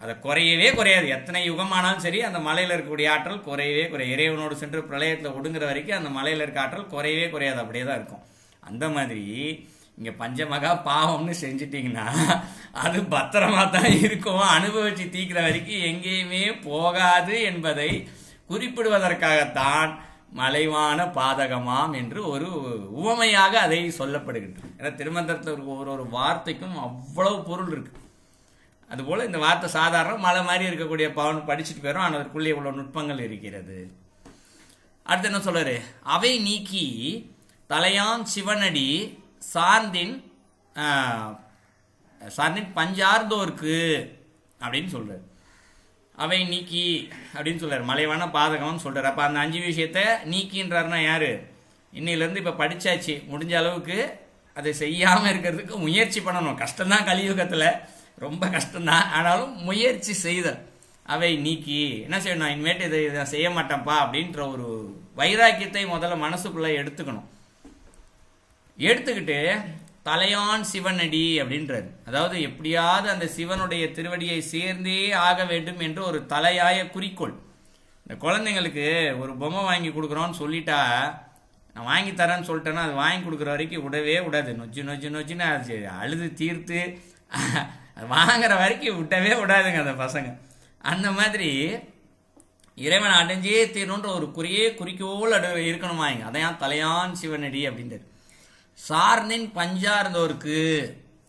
அதை குறையவே குறையாது, எத்தனை யுகமானாலும் சரி அந்த மலையில் இருக்கக்கூடிய ஆற்றல் குறையவே குறையாது. இறைவனோடு சென்று பிரளயத்தில் ஒடுங்குற வரைக்கும் அந்த மலையில் இருக்க ஆற்றல் குறையவே குறையாது, அப்படியே தான் இருக்கும். அந்த மாதிரி இங்கே பஞ்சமகா பாவம்னு செஞ்சிட்டிங்கன்னா அது பத்திரமா தான் இருக்கும், அனுபவிச்சு தீக்கிற வரைக்கும் எங்கேயுமே போகாது என்பதை குறிப்பிடுவதற்காகத்தான் மலைவான பாதகமாம் என்று ஒரு உவமையாக அதை சொல்லப்படுகின்றது. ஏன்னா திருமந்திரத்தில் ஒரு வார்த்தைக்கும் அவ்வளவு பொருள் இருக்கு. அதுபோல் இந்த வார்த்தை சாதாரண மலை மாதிரி இருக்கக்கூடிய பவன் படிச்சுட்டு போயிடும், ஆனால் அதற்குள்ளே இவ்வளோ நுட்பங்கள் இருக்கிறது. அடுத்து என்ன சொல்றாரு, அவை நீக்கி தலையான் சிவனடி சார்ந்தின் பஞ்சார்ந்தோர்க்கு அப்படின்னு சொல்றாரு. அவை நீக்கி அப்படின்னு சொல்றாரு, மலைவான பாதகம்னு சொல்றாரு. அப்போ அந்த 5 விஷயத்தை நீக்கின்றாருன்னா யாரு, இன்னிலேருந்து இப்போ படிச்சாச்சு, முடிஞ்ச அளவுக்கு அதை செய்யாமல் இருக்கிறதுக்கு முயற்சி பண்ணணும். கஷ்டம்தான், கலியுகத்தில் ரொம்ப கஷ்டம்தான், ஆனாலும் முயற்சி செய்தல். அவை நீக்கி என்ன செய்யணும், இனிமேட்டு இதை செய்ய மாட்டேன்ப்பா அப்படின்ற ஒரு வைராக்கியத்தை முதல்ல மனசுக்குள்ளே எடுத்துக்கணும். எடுத்துக்கிட்டு தலையான் சிவனடி அப்படின்றாரு. அதாவது எப்படியாவது அந்த சிவனுடைய திருவடியை சேர்ந்தே ஆக வேண்டும் என்று ஒரு தலையாய குறிக்கோள். இந்த குழந்தைங்களுக்கு ஒரு பொம்மை வாங்கி கொடுக்குறோன்னு சொல்லிட்டா, நான் வாங்கி தரேன்னு சொல்லிட்டேன்னா அது வாங்கி கொடுக்குற வரைக்கும் விடவே விடாது. நொச்சுன்னு அது அழுது தீர்த்து அது வாங்குற வரைக்கும் விட்டவே விடாதுங்க அந்த பசங்க. அந்த மாதிரி இறைவன் அடைஞ்சே தீரணுன்ற ஒரு குறிக்கோள் இருக்கணுமா இங்க. அதையான் தலையான் சிவனடி அப்படின்றாரு. சார்ந்தின் பஞ்சார்ந்தோருக்கு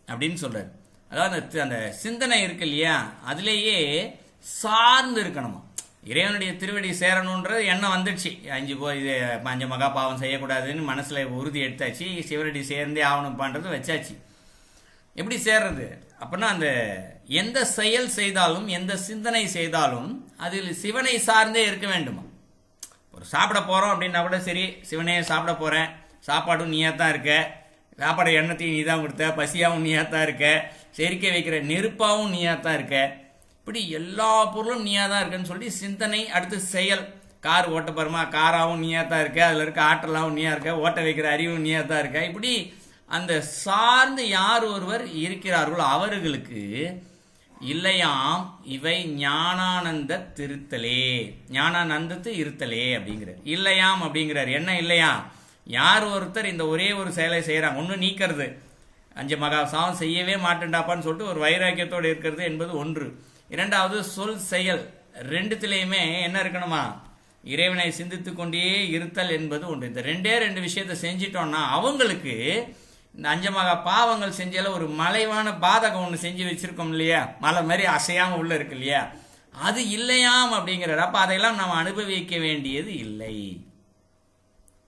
அப்படின்னு சொல்றாரு. அதாவது அந்த சிந்தனை இருக்கு இல்லையா, அதுலேயே சார்ந்து இருக்கணுமா. இறைவனுடைய திருவடி சேரணுன்றது எண்ணம் வந்துடுச்சு, இது பஞ்சமகா பாவம் செய்யக்கூடாதுன்னு மனசுல உறுதி எடுத்தாச்சு, சிவனடி சேர்ந்தே ஆகணும் பண்றது வச்சாச்சு. எப்படி சேர்றது அப்படின்னா, அந்த எந்த செயல் செய்தாலும் எந்த சிந்தனை செய்தாலும் அதில் சிவனை சார்ந்தே இருக்க வேண்டுமா. ஒரு சாப்பிட போறோம் அப்படின்னா கூட சரி, சிவனே சாப்பிட போறேன், சாப்பாடும் நீயா தான் இருக்க, சாப்பாடு எண்ணத்தையும் நீ தான் கொடுத்த, பசியாகவும் நீயா தான் இருக்க, செரிக்க வைக்கிற நெருப்பாகவும் நீயா தான் இருக்க, இப்படி எல்லா பொருளும் நீயா தான் இருக்குன்னு சொல்லி சிந்தனை. அடுத்து செயல், கார் ஓட்ட போறமா, காராகவும் நீயா தான் இருக்க, அதில் இருக்க ஆற்றலாகவும் நீயா இருக்க, ஓட்ட வைக்கிற அறிவும் நீயா தான் இருக்க. இப்படி அந்த சார்ந்து யார் ஒருவர் இருக்கிறார்களோ அவர்களுக்கு இல்லையாம் இவை ஞானானந்த திருத்தலே, ஞானானந்தத்து இருத்தலே அப்படிங்கிறார். இல்லையாம் அப்படிங்கிறார். என்ன இல்லையா, யார் ஒருத்தர் இந்த ஒரே ஒரு செயலை செய்கிறாங்க, ஒன்று நீக்கிறது, 5 மகா சாவம் செய்யவே மாட்டேன்டாப்பான்னு சொல்லிட்டு ஒரு வைராக்கியத்தோடு இருக்கிறது என்பது ஒன்று. 2வது சொல் செயல், ரெண்டுத்திலையுமே என்ன இருக்கணுமா, இறைவனை சிந்தித்து கொண்டே இருத்தல் என்பது ஒன்று. இந்த 2 விஷயத்தை செஞ்சிட்டோம்னா அவங்களுக்கு இந்த 5 மகா பாவங்கள் செஞ்சால ஒரு மலைவான பாதகம் ஒன்று செஞ்சு வச்சிருக்கோம் இல்லையா, மலை மாதிரி அசையாம உள்ள இருக்கு இல்லையா, அது இல்லையாம் அப்படிங்கிறார். அப்ப அதையெல்லாம் நாம் அனுபவிக்க வேண்டியது இல்லை,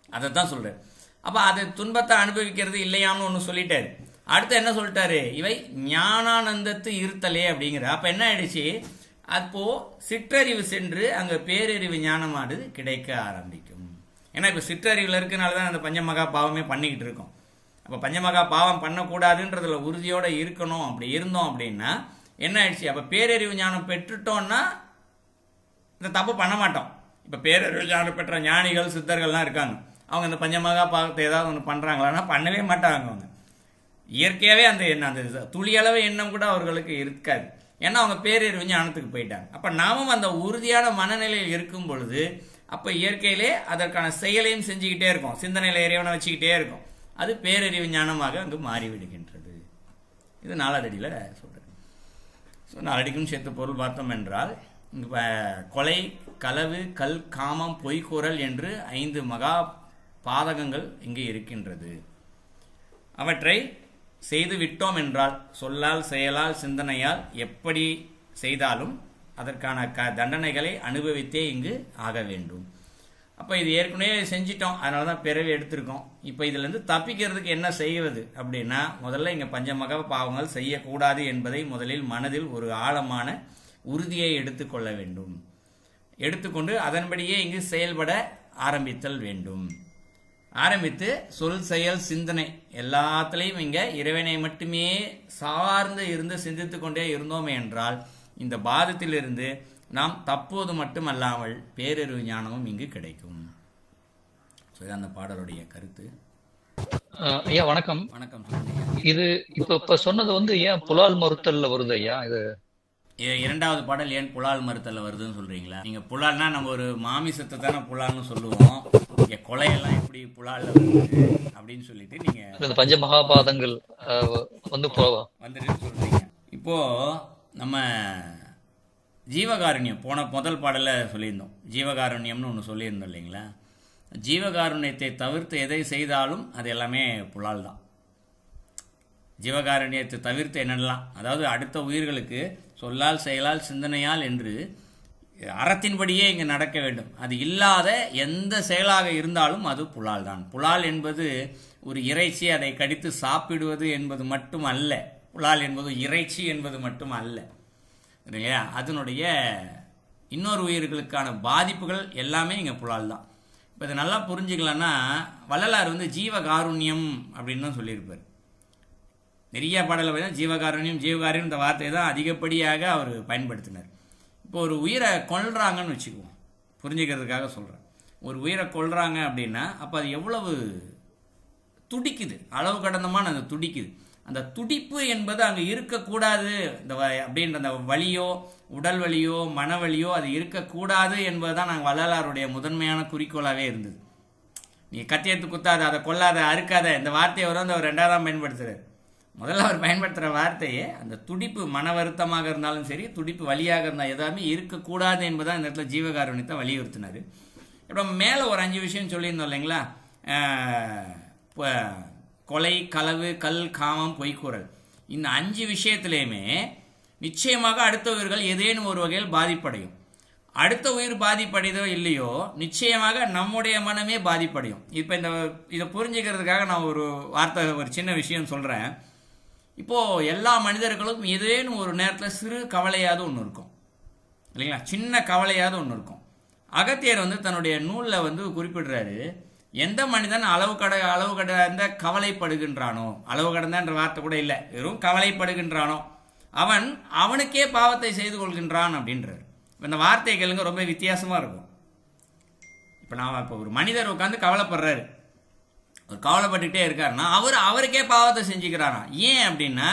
அதைத்தான் சொல்றாரு. அப்ப அது துன்பத்தை அனுபவிக்கிறது இல்லையான்னு ஒன்று சொல்லிட்டாரு. அடுத்து என்ன சொல்லிட்டாரு, இவை ஞானானந்தத்து இருத்தலே அப்படிங்கிற. அப்ப என்ன ஆயிடுச்சு, அப்போ சிற்றறிவு சென்று அங்க பேரறிவு ஞானமானது கிடைக்க ஆரம்பிக்கும். ஏன்னா இப்ப சிற்றறிவுல இருக்கனாலதான் அந்த பஞ்சமகா பாவமே பண்ணிக்கிட்டு இருக்கோம். அப்ப பஞ்சமகா பாவம் பண்ணக்கூடாதுன்றதுல உறுதியோட இருக்கணும். அப்படி இருந்தோம் அப்படின்னா என்ன ஆயிடுச்சு, அப்ப பேரறிவு ஞானம் பெற்றுட்டோம்னா இந்த தப்பு பண்ண மாட்டோம். இப்ப பேரறிவு ஞானம் பெற்ற ஞானிகள் சித்தர்கள்லாம் இருக்காங்க, அவங்க இந்த பஞ்சமகா பாவத்தை ஏதாவது ஒன்று பண்றாங்களான்னா பண்ணவே மாட்டாங்க. அவங்க இயற்கையாகவே அந்த எண்ணம், அந்த துளியளவு எண்ணம் கூட அவர்களுக்கு இருக்காது. ஏன்னா அவங்க பேரறிவு ஞானத்துக்கு போயிட்டாங்க. அப்போ நாமும் அந்த உறுதியான மனநிலையில் இருக்கும் பொழுது அப்போ இயற்கையிலே அதற்கான செயலையும் செஞ்சுக்கிட்டே இருக்கும், சிந்தனையில் இறைவனை வச்சுக்கிட்டே இருக்கும். அது பேரறிவு ஞானமாக அங்கு மாறிவிடுகின்றது. இது நாலாவதடியில் சொல்கிறேன். ஸோ நாலடிக்கும் சேர்த்து பொருள் பார்த்தோம் என்றால் இங்கே கொலை, களவு, கல், காமம், பொய்க்கூறல் என்று 5 மகா பாதகங்கள் இங்கே இருக்கின்றது. அவற்றை செய்து விட்டோம் என்றால் சொல்லால், செயலால், சிந்தனையால் எப்படி செய்தாலும் அதற்கான தண்டனைகளை அனுபவித்தே இங்கு ஆக வேண்டும். அப்போ இது ஏற்கனவே செஞ்சிட்டோம், அதனால தான் பிறவி எடுத்திருக்கோம். இப்போ இதிலிருந்து தப்பிக்கிறதுக்கு என்ன செய்வது அப்படின்னா, முதல்ல இங்கே பஞ்சமகா பாவங்கள் செய்யக்கூடாது என்பதை முதலில் மனதில் ஒரு ஆழமான உறுதியை எடுத்துக்கொள்ள வேண்டும். எடுத்துக்கொண்டு அதன்படியே இங்கு செயல்பட ஆரம்பித்தல் வேண்டும். ஆரம்பித்து சொல், செயல், சிந்தனை எல்லாத்துலேயும் இங்கே இறைவனை மட்டுமே சார்ந்து இருந்து சிந்தித்து கொண்டே இருந்தோம் என்றால் இந்த பாதத்திலிருந்து நாம் தப்போது மட்டுமல்லாமல் பேரறிவு ஞானமும் இங்கு கிடைக்கும். அந்த பாடலுடைய கருத்து. ஐயா வணக்கம். வணக்கம். இது இப்ப சொன்னது ஏன் புலால் மறுத்தல்ல வருது ஐயா? இது இரண்டாவது பாடல் ஏன் புலால் மறுத்தல்ல வருதுன்னு சொல்றீங்களா? நீங்க புலால்னா நம்ம ஒரு மாமிசத்தை தானே புலால்னு சொல்லுவோம். இங்க கொலையெல்லாம் எப்படி புலால்ல வருது அப்படின்னு சொல்லிட்டு நீங்க பஞ்ச மகாபாதங்கள் வந்துட்டு சொல்றீங்க. இப்போ நம்ம ஜீவகாருண்யம் முதல் பாடல சொல்லியிருந்தோம். ஜீவகாருண்யம்னு ஒன்று சொல்லியிருந்தோம் இல்லைங்களா? ஜீவகாருண்யத்தை தவிர்த்து எதை செய்தாலும் அது எல்லாமே புலால் தான். ஜீவகாருண்யத்தை தவிர்த்து என்னெல்லாம், அதாவது அடுத்த உயிர்களுக்கு சொல்லால், செயலால், சிந்தனையால் என்று அறத்தின்படியே இங்கே நடக்க வேண்டும். அது இல்லாத எந்த செயலாக இருந்தாலும் அது புலால் தான். புலால் என்பது ஒரு இறைச்சி, அதை கடித்து சாப்பிடுவது என்பது மட்டும் அல்ல. புலால் என்பது இறைச்சி என்பது மட்டும் அல்ல இல்லையா? அதனுடைய இன்னொரு உயிர்களுக்கான பாதிப்புகள் எல்லாமே இங்கே புலால் தான். இப்போ இதை நல்லா புரிஞ்சுக்கலான்னா, வள்ளலார் ஜீவகாருண்யம் அப்படின்னு தான் சொல்லியிருப்பார். நிறைய பாடலை பார்த்தா ஜீவகாருண்யம் ஜீவகாருண்யம் இந்த வார்த்தையை தான் அதிகப்படியாக அவர் பயன்படுத்தினார். இப்போ ஒரு உயிரை கொல்றாங்கன்னு வச்சுக்குவோம், புரிஞ்சுக்கிறதுக்காக சொல்கிறேன். ஒரு உயிரை கொல்றாங்க அப்படின்னா அப்போ அது எவ்வளவு துடிக்குது, அளவு கடந்தமான அந்த துடிக்குது. அந்த துடிப்பு என்பது அங்கே இருக்கக்கூடாது, இந்த அப்படின்ற அந்த வலியோ, உடல் வலியோ, மனவலியோ அது இருக்கக்கூடாது என்பது தான் நாங்கள் வள்ளலாருடைய முதன்மையான குறிக்கோளாகவே இருந்தது. நீ கத்தியத்து குத்தாத, அதை கொல்லாத, அறுக்காத, இந்த வார்த்தையை அவர் ரெண்டாவதான் பயன்படுத்துகிறார். முதல்ல அவர் பயன்படுத்துகிற வார்த்தையே அந்த துடிப்பு, மன வருத்தமாக இருந்தாலும் சரி, துடிப்பு வலியாக இருந்தால் எதாமே இருக்கக்கூடாது என்பதான் இந்த இடத்துல ஜீவகாருண்யத்தை வலியுறுத்தினார். இப்போ மேலே ஒரு 5 விஷயம் சொல்லியிருந்தோம் இல்லைங்களா? கொலை, களவு, கல், காமம், பொய்க்கூறல். இந்த 5 விஷயத்திலையுமே நிச்சயமாக அடுத்த உயிர்கள் ஏதேனும் ஒரு வகையில் பாதிப்படையும். அடுத்த உயிர் பாதிப்படையதோ இல்லையோ, நிச்சயமாக நம்முடைய மனமே பாதிப்படையும். இப்போ இதை புரிஞ்சுக்கிறதுக்காக நான் ஒரு வார்த்தை, ஒரு சின்ன விஷயம் சொல்கிறேன். இப்போது எல்லா மனிதர்களும் ஏதேனும் ஒரு நேரத்தில் சிறு கவலையாவது ஒன்று இருக்கும் இல்லைங்களா? சின்ன கவலையாவது ஒன்று இருக்கும். அகத்தியர் தன்னுடைய நூலில் குறிப்பிடுறாரு, எந்த மனிதன் அளவு கடந்த கவலைப்படுகின்றானோ, அளவு கடந்தன்ற வார்த்தை கூட இல்லை, வெறும் கவலைப்படுகின்றானோ அவனுக்கே பாவத்தை செய்து கொள்கின்றான் அப்படின்றார். இந்த வார்த்தை கேளுங்க, ரொம்ப வித்தியாசமாக இருக்கும். இப்போ ஒரு மனிதர் உட்காந்து கவலைப்படுறாரு, ஒரு கவலைப்பட்டுக்கிட்டே இருக்காருன்னா அவருக்கே பாவத்தை செஞ்சுக்கிறாரா? ஏன் அப்படின்னா,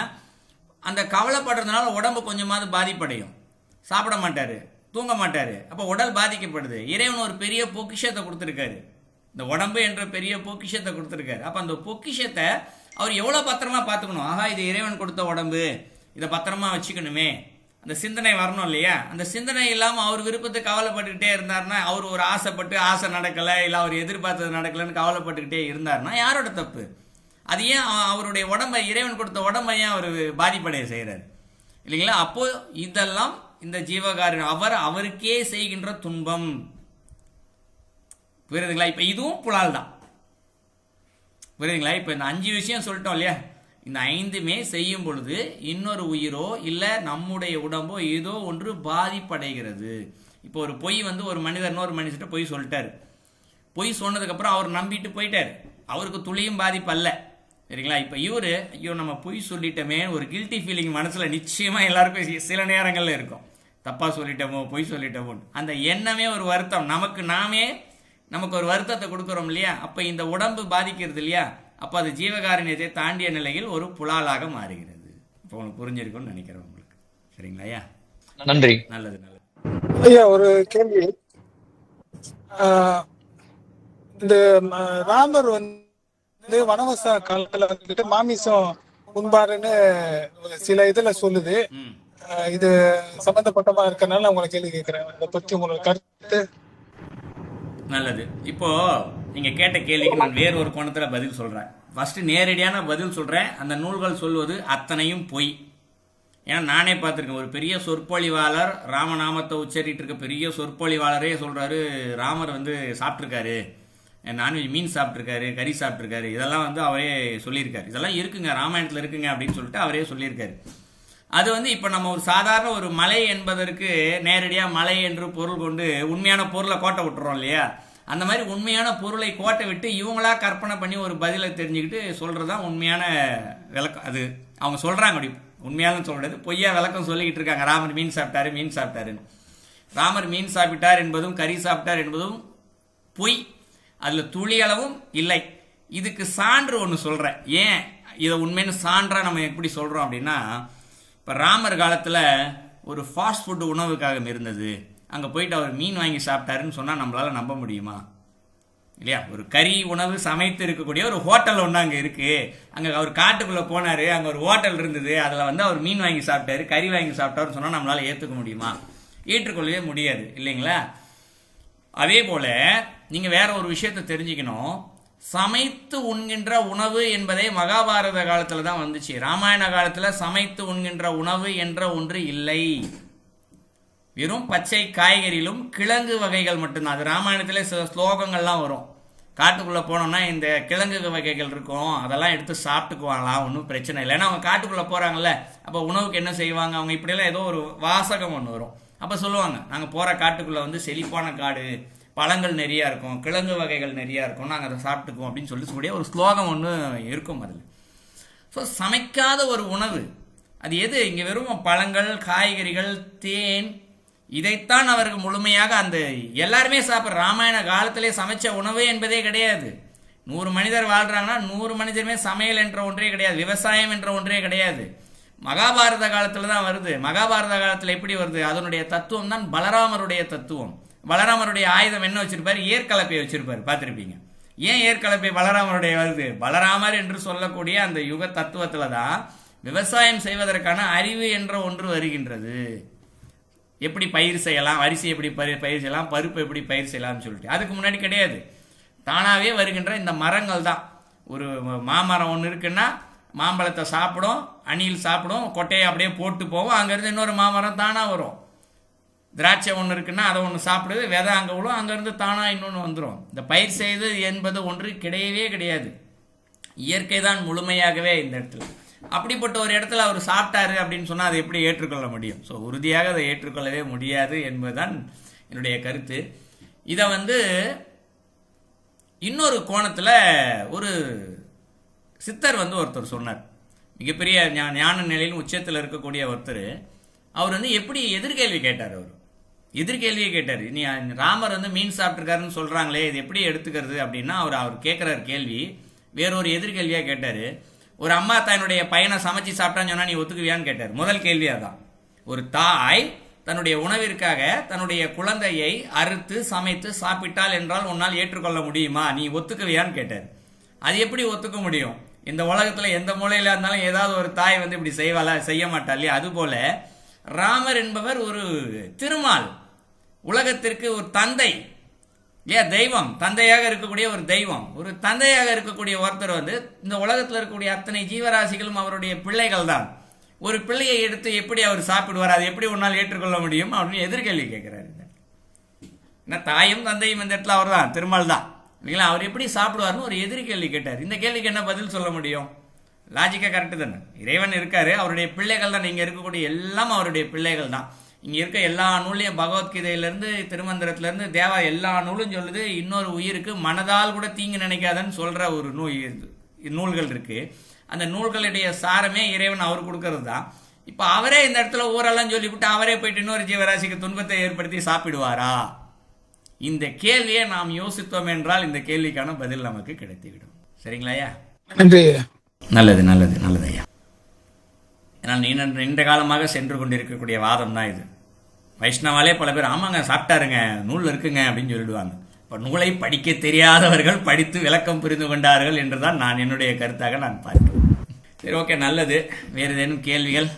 அந்த கவலைப்படுறதுனால உடம்பு கொஞ்சமாவது பாதிப்படையும், சாப்பிட மாட்டார், தூங்க மாட்டார், அப்போ உடல் பாதிக்கப்படுது. இறைவன் ஒரு பெரிய பொக்கிஷத்தை கொடுத்துருக்காரு, இந்த உடம்பு என்ற பெரிய பொக்கிஷத்தை கொடுத்துருக்காரு. அப்போ அந்த பொக்கிஷத்தை அவர் எவ்வளோ பத்திரமா பார்த்துக்கணும். ஆகா, இது இறைவன் கொடுத்த உடம்பு, இதை பத்திரமா வச்சுக்கணுமே, அந்த சிந்தனை வரணும் இல்லையா? அந்த சிந்தனை இல்லாமல் அவர் விருப்பத்துக்கு கவலைப்பட்டுக்கிட்டே இருந்தார்னா, அவர் ஒரு ஆசைப்பட்டு ஆசை நடக்கலை, இல்லை அவர் எதிர்பார்த்தது நடக்கலைன்னு கவலைப்பட்டுக்கிட்டே இருந்தார்னா யாரோட தப்பு? அது ஏன் அவருடைய உடம்பை, இறைவன் கொடுத்த உடம்பை ஏன் அவர் பாதிப்படைய செய்கிறார் இல்லைங்களா? அப்போ இதெல்லாம் இந்த ஜீவகாரன் அவருக்கே செய்கின்ற துன்பம். புரியுதுங்களா? இப்போ இதுவும் புலால் தான். புரியுதுங்களா? இப்போ இந்த 5 விஷயம் சொல்லிட்டோம் இல்லையா? இந்த 5மே செய்யும் பொழுது இன்னொரு உயிரோ இல்லை நம்முடைய உடம்போ ஏதோ ஒன்று பாதிப்படைகிறது. இப்போ ஒரு பொய் ஒரு மனிதர் இன்னொரு மனுஷன் பொய் சொல்லிட்டாரு. பொய் சொன்னதுக்கப்புறம் அவர் நம்பிட்டு போயிட்டார், அவருக்கு துளியும் பாதிப்பு அல்ல. சரிங்களா? இப்போ ஐயோ நம்ம பொய் சொல்லிட்டோமே ஒரு கில்ட்டி ஃபீலிங் மனசில் நிச்சயமாக எல்லாருக்கும் சில நேரங்களில் இருக்கும். தப்பாக சொல்லிட்டோமோ, பொய் சொல்லிட்டோமோ, அந்த எண்ணமே ஒரு வருத்தம், நமக்கு ஒரு வருத்தத்தை கொடுக்குறோம் இல்லையா? அப்போ இந்த உடம்பு பாதிக்கிறது இல்லையா? அப்போ அது ஜீவகாருண்யத்தை தாண்டிய நிலையில் ஒரு புலாலாக மாறுகிறது. இப்போ உங்களுக்கு புரிஞ்சிருக்கும்னு நினைக்கிறேன் உங்களுக்கு. சரிங்களா ஐயா? நன்றி. நல்லது நல்லது. ஐயா ஒரு கேள்வி. ஆஹ் இந்த ராமர் வந்து வனவாச காலத்துல வந்துட்டு மாமிசம் உண்பாருன்னு சில இதுல சொல்லுது. ம் இது சம்பந்தப்பட்டமா இருக்கனால உங்களை கேள்வி கேட்கிறேன். இதை பத்தி உங்களோட கருத்து. நல்லது. இப்போ நீங்க கேட்ட கேள்விக்கு நான் வேறு ஒரு கோணத்துல பதில் சொல்றேன். ஃபர்ஸ்ட் நேரடியான பதில் சொல்றேன். அந்த நூல்கள் சொல்வது அத்தனையும் பொய். ஏன்னா நானே பார்த்துருக்கேன். ஒரு பெரிய சொற்பொழிவாளர், ராமநாமத்தை உச்சரிட்டு இருக்க பெரிய சொற்பொழிவாளரே சொல்றாரு ராமர் வந்து சாப்பிட்ருக்காரு, நான்வெஜ் மீன் சாப்பிட்ருக்காரு, கறி சாப்பிட்ருக்காரு, இதெல்லாம் வந்து அவரே சொல்லியிருக்காரு. இதெல்லாம் இருக்குங்க, ராமாயணத்தில் இருக்குங்க அப்படின்னு சொல்லிட்டு அவரே சொல்லியிருக்காரு. அது வந்து இப்போ நம்ம ஒரு சாதாரண ஒரு மலை என்பதற்கு நேரடியாக மலை என்று பொருள் கொண்டு உண்மையான பொருளை கோட்டை விட்டுறோம் இல்லையா? அந்த மாதிரி உண்மையான பொருளை கோட்டை விட்டு இவங்களா கற்பனை பண்ணி ஒரு பதிலை தெரிஞ்சுக்கிட்டு சொல்கிறது தான் உண்மையான விளக்கம். அது அவங்க சொல்கிறாங்க, அப்படி உண்மையாலும் சொல்கிறது பொய்யா விளக்கம் சொல்லிக்கிட்டு இருக்காங்க. ராமர் மீன் சாப்பிட்டாரு மீன் சாப்பிட்டாருன்னு. ராமர் மீன் சாப்பிட்டார் என்பதும் கறி சாப்பிட்டார் என்பதும் பொய். அதில் துளி அளவும் இல்லை. இதுக்கு சான்று ஒன்று சொல்கிறேன். ஏன் இதை உண்மைன்னு சான்றாக நம்ம எப்படி சொல்கிறோம் அப்படின்னா, இப்போ ராமர் காலத்தில் ஒரு ஃபாஸ்ட் ஃபுட்டு உணவுக்காக இருந்தது. அங்கே போயிட்டு அவர் மீன் வாங்கி சாப்பிட்டாருன்னு சொன்னால் நம்மளால் நம்ப முடியுமா? இல்லையா? ஒரு கறி உணவு சமைத்து இருக்கக்கூடிய ஒரு ஹோட்டல் ஒன்று அங்கே இருக்குது. அங்கே அவர் காட்டுக்குள்ளே போனார், அங்கே ஒரு ஹோட்டல் இருந்தது, அதில் வந்து அவர் மீன் வாங்கி சாப்பிட்டாரு, கறி வாங்கி சாப்பிட்டாருன்னு சொன்னால் நம்மளால் ஏற்றுக்க முடியுமா? ஏற்றுக்கொள்ளவே முடியாது இல்லைங்களா? அதே போல் நீங்கள் வேற ஒரு விஷயத்தை தெரிஞ்சுக்கணும். சமைத்து உண்கின்ற உணவு என்பதே மகாபாரத காலத்தில் தான் வந்துச்சு. ராமாயண காலத்தில் சமைத்து உண்கின்ற உணவு என்ற ஒன்று இல்லை. வெறும் பச்சை காய்கறிகளும் கிழங்கு வகைகள் மட்டும்தான். அது ராமாயணத்தில் சில ஸ்லோகங்கள்லாம் வரும். காட்டுக்குள்ளே போனோம்னா இந்த கிழங்கு வகைகள் இருக்கும், அதெல்லாம் எடுத்து சாப்பிட்டுக்குவாங்களாம், ஒன்றும் பிரச்சனை இல்லை. ஏன்னா அவங்க காட்டுக்குள்ளே போகிறாங்கல்ல, அப்போ உணவுக்கு என்ன செய்வாங்க அவங்க? இப்படியெல்லாம் ஏதோ ஒரு வாசகம் ஒன்று வரும். அப்போ சொல்லுவாங்க, நாங்கள் போகிற காட்டுக்குள்ளே வந்து செழிப்பான காடு, பழங்கள் நிறையா இருக்கும், கிழங்கு வகைகள் நிறையா இருக்கும், நாங்கள் அதை சாப்பிட்டுக்குவோம் அப்படின்னு சொல்லக்கூடிய ஒரு ஸ்லோகம் ஒன்று இருக்கும் அதில். ஸோ சமைக்காத ஒரு உணவு அது எது? இங்கே வெறும் பழங்கள், காய்கறிகள், தேன், இதைத்தான் அவர்கள் முழுமையாக அந்த எல்லாருமே சாப்பிட்ற. ராமாயண காலத்திலே சமைச்ச உணவு என்பதே கிடையாது. 100 மனிதர் வாழ்கிறாங்கன்னா 100 மனிதருமே சமையல் என்ற ஒன்றே கிடையாது, விவசாயம் என்ற ஒன்றே கிடையாது. மகாபாரத காலத்தில் தான் வருது. மகாபாரத காலத்தில் எப்படி வருது? அதனுடைய தத்துவம் தான் பலராமருடைய தத்துவம். பலராமருடைய ஆயுதம் என்ன வச்சிருப்பாரு? ஏற்கலப்பை வச்சிருப்பாரு, பார்த்துருப்பீங்க. ஏன் ஏற்கலப்பை பலராமருடைய வருது? பலராமர் என்று சொல்லக்கூடிய அந்த யுக தத்துவத்தில் தான் விவசாயம் செய்வதற்கான அறிவு என்ற ஒன்று வருகின்றது. எப்படி பயிர் செய்யலாம், அரிசி எப்படி பயிர் செய்யலாம், பருப்பு எப்படி பயிர் செய்யலாம்னு சொல்லிட்டு. அதுக்கு முன்னாடி கிடையாது. தானாகவே வருகின்ற இந்த மரங்கள் தான். ஒரு மாமரம் ஒன்று இருக்குன்னா மாம்பழத்தை சாப்பிடும், அணில் சாப்பிடும், கொட்டையை அப்படியே போட்டு போவோம், அங்கேருந்து இன்னொரு மாமரம் தானாக வரும். திராட்சை ஒன்று இருக்குன்னா அதை ஒன்று சாப்பிடுது, விதை அங்கே விடும், அங்கேருந்து தானாக இன்னொன்று வந்துடும். இந்த பயிர் செய்து என்பது ஒன்று கிடையவே கிடையாது. இயற்கை தான் முழுமையாகவே இந்த இடத்துல. அப்படிப்பட்ட ஒரு இடத்துல அவர் சாப்பிட்டாரு அப்படின்னு சொன்னால் அதை எப்படி ஏற்றுக்கொள்ள முடியும்? ஸோ உறுதியாக அதை ஏற்றுக்கொள்ளவே முடியாது என்பதுதான் என்னுடைய கருத்து. இதை வந்து இன்னொரு கோணத்தில் ஒரு சித்தர் வந்து ஒருத்தர் சொன்னார். மிகப்பெரிய ஞான நிலையில் உச்சத்தில் இருக்கக்கூடிய ஒருத்தர். அவர் வந்து எப்படி எதிர்கேள்வி கேட்டார். அவர் எதிர்கேள்வியை கேட்டார். நீ ராமர் வந்து மீன் சாப்பிட்ருக்காருன்னு சொல்கிறாங்களே, இது எப்படி எடுத்துக்கிறது அப்படின்னா அவர் கேட்குறாரு கேள்வி. வேறொரு எதிர்கேள்வியாக கேட்டார். ஒரு அம்மா தன்னுடைய பையனை சமைச்சு சாப்பிட்டான்னு சொன்னால் நீ ஒத்துக்குவியான்னு கேட்டார். முதல் கேள்வியாக தான். ஒரு தாய் தன்னுடைய உணவிற்காக தன்னுடைய குழந்தையை அறுத்து சமைத்து சாப்பிட்டால் என்றால் உன்னால் ஏற்றுக்கொள்ள முடியுமா, நீ ஒத்துக்குவியான்னு கேட்டார். அது எப்படி ஒத்துக்க முடியும்? இந்த உலகத்தில் எந்த மூலையில் இருந்தாலும் ஏதாவது ஒரு தாய் வந்து இப்படி செய்வாளா? செய்ய மாட்டா இல்லையா? அதுபோல ராமர் என்பவர் ஒரு திருமால், உலகத்திற்கு ஒரு தந்தை, தெய்வம், தந்தையாக இருக்கக்கூடிய ஒரு தெய்வம், ஒரு தந்தையாக இருக்கக்கூடிய ஒருத்தர் வந்து இந்த உலகத்தில் இருக்கக்கூடிய அத்தனை ஜீவராசிகளும் அவருடைய பிள்ளைகள் தான். ஒரு பிள்ளையை எடுத்து எப்படி அவர் சாப்பிடுவார்? அதை எப்படி உன்னால் ஏற்றுக்கொள்ள முடியும் அப்படின்னு எதிர்கேள்வி கேட்கிறாரு. ஏன்னா தாயும் தந்தையும் இந்த இடத்துல அவர் தான், திருமால் தான் இல்லைங்களா? அவர் எப்படி சாப்பிடுவார்னு ஒரு எதிர்கேள்வி கேட்டார். இந்த கேள்விக்கு என்ன பதில் சொல்ல முடியும்? லாஜிக்காக கரெக்டு தானே. இறைவன் இருக்காரு, அவருடைய பிள்ளைகள் தான். இங்கே இருக்கக்கூடிய எல்லாம் அவருடைய பிள்ளைகள் தான். இங்கே இருக்க எல்லா நூலையும் பகவத்கீதையிலேருந்து திருமந்திரத்திலேருந்து தேவா எல்லா நூலும் சொல்லுது, இன்னொரு உயிருக்கு மனதால் கூட தீங்கு நினைக்காதன்னு சொல்கிற ஒரு நூல்கள் இருக்குது. அந்த நூல்களுடைய சாரமே இறைவன் அவர் கொடுக்கறது தான். இப்போ அவரே இந்த இடத்துல ஊரெல்லாம் சொல்லிவிட்டு அவரே போயிட்டு இன்னொரு ஜீவராசிக்கு துன்பத்தை ஏற்படுத்தி சாப்பிடுவாரா? இந்த கேள்வியை நாம் யோசித்தோம் என்றால் இந்த கேள்விக்கான பதில் நமக்கு கிடைத்துவிடும். சரிங்களா ஐயா? நன்றி. நல்லது நல்லது நல்லது ஐயா. ஏன்னா நீண்ட காலமாக சென்று கொண்டிருக்கக்கூடிய வாதம் தான் இது. வைஷ்ணவாலே பல பேர் ஆமாங்க சாப்பிட்டாருங்க, நூல் இருக்குங்க அப்படின்னு சொல்லிடுவாங்க. இப்போ நூலை படிக்க தெரியாதவர்கள் படித்து விளக்கம் புரிந்து கொண்டார்கள் என்றுதான் நான் என்னுடைய கருத்தாக நான் பார்க்கிறேன். சரி, ஓகே, நல்லது. வேறு ஏதேனும் கேள்விகள்?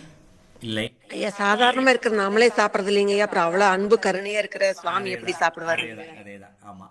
இல்லை. ஐயா, சாதாரணமா இருக்கிற நம்மளே சாப்பிடறது இல்லைங்க ஐயா, அப்புறம் அவ்வளவு அன்பு கருணையா இருக்கிற சுவாமி எப்படி சாப்பிடுவாரு? அதேதான், ஆமா.